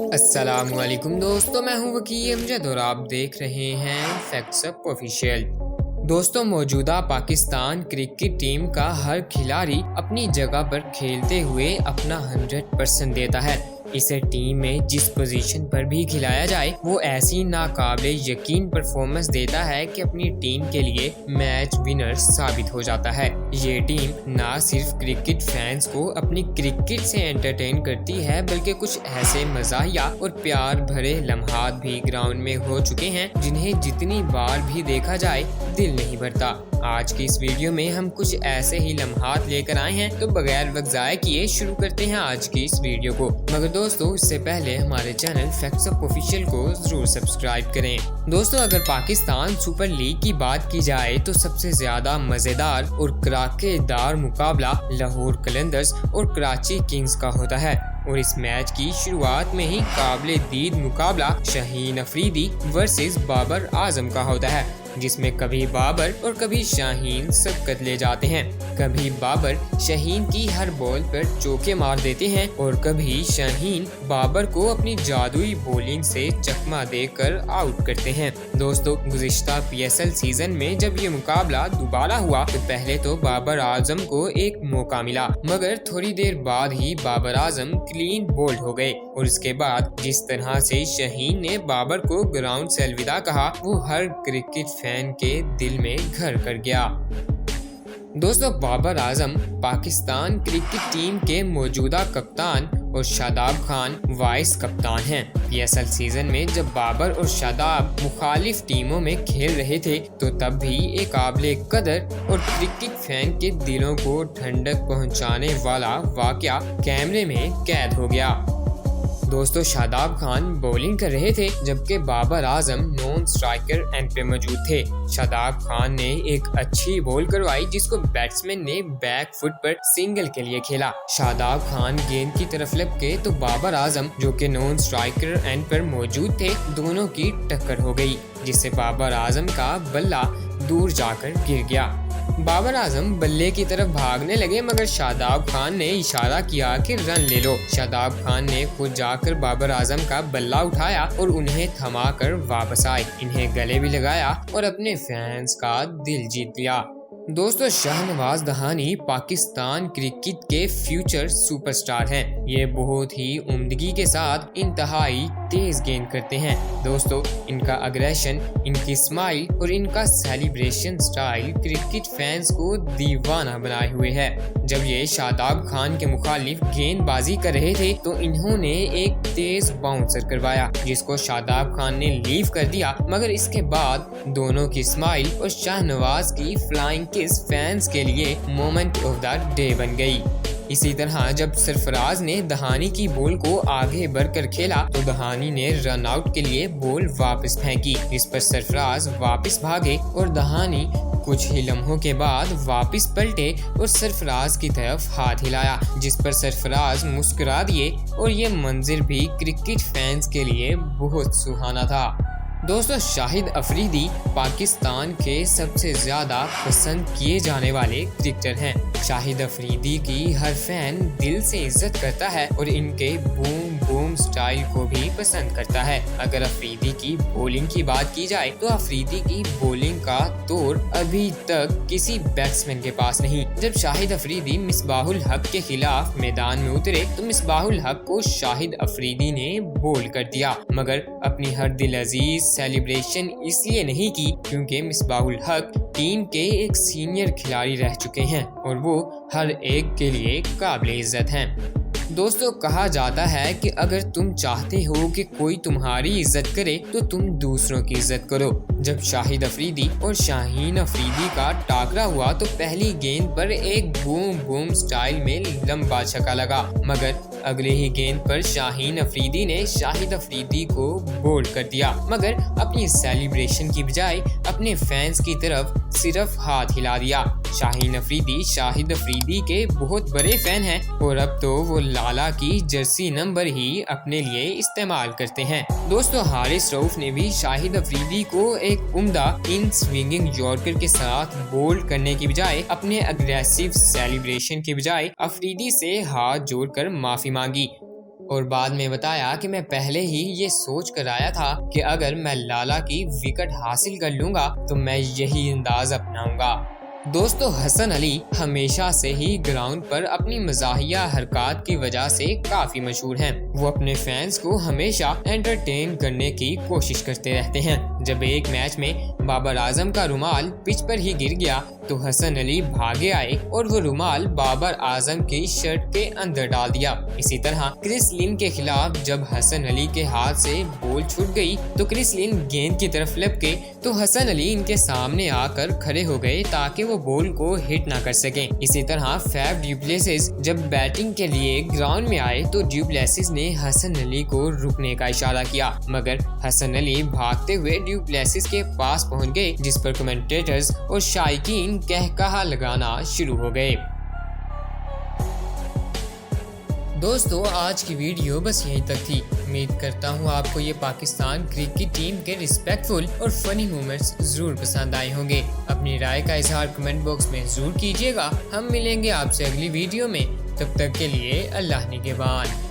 अस्सलामुअलैकुम दोस्तों, मैं हूं वकील अमजद और आप देख रहे हैं फैक्ट्स अप ऑफिशियल। दोस्तों, मौजूदा पाकिस्तान क्रिकेट टीम का हर खिलाड़ी अपनी जगह पर खेलते हुए अपना 100% देता है। इसे टीम में जिस पोजीशन पर भी खिलाया जाए वो ऐसी नाकाबिले यकीन परफॉर्मेंस देता है कि अपनी टीम के लिए मैच विनर साबित हो जाता है। ये टीम ना सिर्फ क्रिकेट फैंस को अपनी क्रिकेट से एंटरटेन करती है बल्कि कुछ ऐसे मज़ाहिया और प्यार भरे लम्हात भी ग्राउंड में हो चुके हैं जिन्हें जितनी बार भी देखा जाए दिल नहीं भरता। आज की इस वीडियो में हम कुछ ऐसे ही लम्हात लेकर आए हैं, तो बगैर वक्त ज़ाया किए शुरू करते हैं आज की इस वीडियो को। मगर दोस्तों, इससे पहले हमारे चैनल फैक्ट्स अप ऑफिशियल को जरूर सब्सक्राइब करें। दोस्तों, अगर पाकिस्तान सुपर लीग की बात की जाए तो सबसे ज्यादा मजेदार और कराकेदार मुकाबला लाहौर कलंदर्स और कराची किंग्स का होता है और इस मैच की शुरुआत में ही काबिले दीद मुकाबला शाहीन अफरीदी वर्सेस बाबर आजम का होता है, जिसमें कभी बाबर और कभी शाहीन सबकत ले जाते हैं। कभी बाबर शाहीन की हर बॉल पर चौके मार देते हैं और कभी शाहीन बाबर को अपनी जादुई बॉलिंग से चकमा देकर आउट करते हैं। दोस्तों, गुज़िश्ता PSL सीजन में जब ये मुकाबला दोबारा हुआ तो पहले तो बाबर आजम को एक मौका मिला, मगर थोड़ी देर बाद ही बाबर आजम क्लीन बोल्ड हो गए और इसके बाद जिस तरह से शाहीन ने बाबर को ग्राउंड से अलविदा कहा वो हर क्रिकेट फैन के दिल में घर कर गया। दोस्तों, बाबर आजम पाकिस्तान क्रिकेट टीम के मौजूदा कप्तान और शादाब खान वाइस कप्तान हैं। PSL सीजन में जब बाबर और शादाब मुखालिफ टीमों में खेल रहे थे तो तब भी एक काबिले कदर और क्रिकेट फैन के दिलों को ठंडक पहुंचाने वाला वाकया कैमरे में कैद हो गया। दोस्तों, शादाब खान बॉलिंग कर रहे थे जबकि Babar Azam non striker end पे मौजूद थे। शादाब खान ने एक अच्छी बॉल करवाई जिसको बैट्समैन ने बैक फुट पर सिंगल के लिए खेला। शादाब खान गेंद की तरफ लपके तो बाबर आजम जो कि नॉन स्ट्राइकर एंड पर मौजूद थे, दोनों की टक्कर हो गई जिससे बाबर आजम का बल्ला दूर जाकर गिर गया। बाबर आजम बल्ले की तरफ भागने लगे मगर शादाब खान ने इशारा किया कि रन ले लो। शादाब खान ने खुद जाकर बाबर आजम का बल्ला उठाया और उन्हें थमाकर वापस आए, इन्हें गले भी लगाया और अपने फैंस का दिल जीत लिया। दोस्तों, शाहनवाज दहानी पाकिस्तान क्रिकेट के फ्यूचर सुपरस्टार हैं। ये बहुत ही उम्दगी के साथ इंतहाई तेज गेंद करते हैं। दोस्तों, इनका अग्रेशन, इनकी स्माइल और इनका सेलिब्रेशन स्टाइल क्रिकेट फैंस को दीवाना बनाए हुए है। जब ये शादाब खान के मुखालिफ गेंदबाजी कर रहे थे तो इन्होंने एक तेज बाउंसर करवाया जिसको शादाब खान ने लीव कर दिया, मगर इसके बाद दोनों की स्माइल और शाहनवाज की फ्लाइंग किस फैंस के लिए मोमेंट ऑफ द डे बन गई। इसी तरह जब सरफराज ने दहानी की बॉल को आगे बढ़कर खेला तो दहानी ने रन आउट के लिए बॉल वापस फेंकी, जिस पर सरफराज वापस भागे और दहानी कुछ ही लम्हों के बाद वापस पलटे और सरफराज की तरफ हाथ हिलाया, जिस पर सरफराज मुस्कुरा दिए और ये मंजिर भी क्रिकेट फैंस के लिए बहुत सुहाना था। दोस्तों, शाहिद अफरीदी पाकिस्तान के सबसे ज्यादा पसंद किए जाने वाले क्रिकेटर हैं। शाहिद अफरीदी की हर फैन दिल से इज्जत करता है और इनके बूम बूम स्टाइल को भी पसंद करता है। अगर अफरीदी की बॉलिंग की बात की जाए तो अफरीदी की बॉलिंग का तौर अभी तक किसी बैट्समैन के पास नहीं। जब शाहिद अफरीदी मिसबाहुल हक के खिलाफ मैदान में उतरे तो मिसबाहुल हक को शाहिद अफरीदी ने बॉल कर दिया, मगर अपनी हर दिल अजीज सेलिब्रेशन इसलिए नहीं की क्योंकि मिसबाहुल हक टीम के एक सीनियर खिलाड़ी रह चुके हैं और वो हर एक के लिए काबिल इज्जत हैं। दोस्तों, कहा जाता है कि अगर तुम चाहते हो कि कोई तुम्हारी इज्जत करे तो तुम दूसरों की इज्जत करो। जब शाहिद अफरीदी और शाहीन अफरीदी का टाकरा हुआ तो पहली गेंद पर एक बूम बूम स्टाइल में लंबा छक्का लगा, मगर अगले ही गेंद पर शाहीन अफरीदी ने शाहिद अफरीदी को बोल्ड कर दिया, मगर अपनी सेलिब्रेशन की बजाय अपने फैंस की तरफ सिर्फ हाथ हिला दिया। शाहीन अफरीदी शाहिद अफरीदी के बहुत बड़े फैन हैं और अब तो वो लाला की जर्सी नंबर ही अपने लिए इस्तेमाल करते हैं। दोस्तों, हारिस रऊफ ने भी शाहिद अफरीदी को एक उम्दा इन स्विंगिंग यॉर्कर के साथ बोल्ड करने की बजाय अपने अग्रेसिव सेलिब्रेशन की बजाय अफरीदी से हाथ जोड़कर माफी मांगी। और बाद में बताया कि मैं पहले ही ये सोच कर आया था कि अगर मैं लाला की विकेट हासिल कर लूंगा तो मैं यही अंदाज अपनाऊंगा। दोस्तों, हसन अली हमेशा से ही ग्राउंड पर अपनी मज़ाहिया हरकत की वजह से काफी मशहूर हैं। वो अपने फैंस को हमेशा एंटरटेन करने की कोशिश करते रहते हैं। जब एक मैच में बाबर आजम का रुमाल पिच पर ही गिर गया तो हसन अली भागे आए और वो रुमाल बाबर आजम की शर्ट के अंदर डाल दिया। इसी तरह क्रिस लिन के खिलाफ जब हसन अली के हाथ से बॉल छूट गई तो क्रिस लिन गेंद की तरफ लपके तो हसन अली इनके सामने आकर खड़े हो गए ताकि वो बॉल को हिट ना कर सकें। इसी तरह फैफ डु प्लेसिस जब बैटिंग के लिए ग्राउंड में आए तो डु प्लेसिस ने हसन अली को रुकने का इशारा किया, मगर हसन अली भागते हुए डु प्लेसिस के पास पहुंच गए, जिस पर कमेंटेटर्स और शायकीन कहकहा लगाना शुरू हो गए। दोस्तों, आज की वीडियो बस यहीं तक थी। उम्मीद करता हूँ आपको ये पाकिस्तान क्रिकेट टीम के रिस्पेक्टफुल और फनी मोमेंट्स जरूर पसंद आए होंगे। अपनी राय का इजहार कमेंट बॉक्स में जरूर कीजिएगा। हम मिलेंगे आपसे अगली वीडियो में, तब तक के लिए अल्लाह निगहबान।